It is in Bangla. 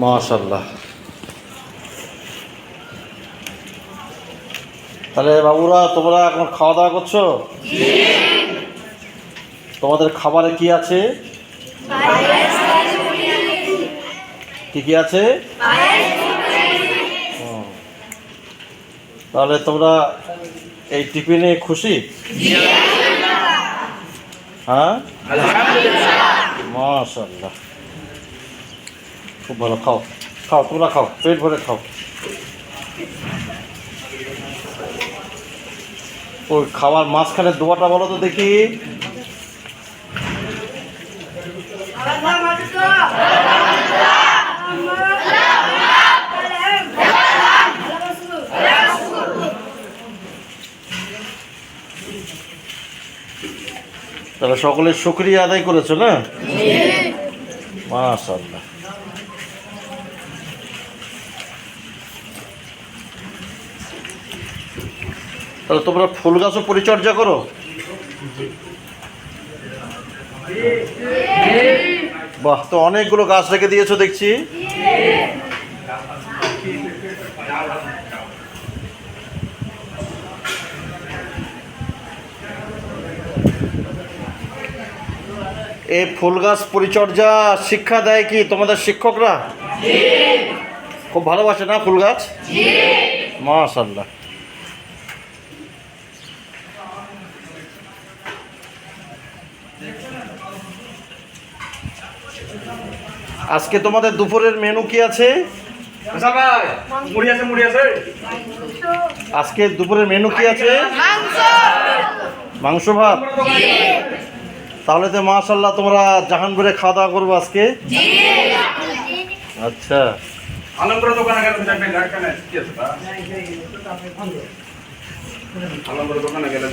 মাশাআল্লাহ। তাহলে বাবুরা তোমরা এখন খাওয়া দাওয়া করছো? তোমাদের খাবারে কি আছে? কি কি আছে? তাহলে তোমরা এই টিফিনে খুশি? হ্যাঁ, মাশাআল্লাহ, খুব ভালো। খাও খাও, তোমরা খাও, পেট ভরে খাও। ওই খাবার মাঝখানে দোয়াটা বলো তো দেখি। তাহলে সকলে শুকরিয়া আদায় করেছো না? মাশাআল্লাহ। তাহলে তোমরা ফুল গাছও পরিচর্যা করো? বাহ, তো অনেকগুলো গাছ রেখে দিয়েছো দেখছি। এই ফুল গাছ পরিচর্যা শিক্ষা দেয় কি তোমাদের শিক্ষকরা? খুব ভালোবাসে না ফুল গাছ? মাশাআল্লাহ। আজকে তোমাদের দুপুরের মেনু কি আছে? আজকে দুপুরের মেনু কি আছে? মাংস ভাত। তাহলে তো মাশাআল্লাহ তোমরা জাহানপুরে খাওয়া দাওয়া করবো আজকে। আচ্ছা, দোকানে গেলে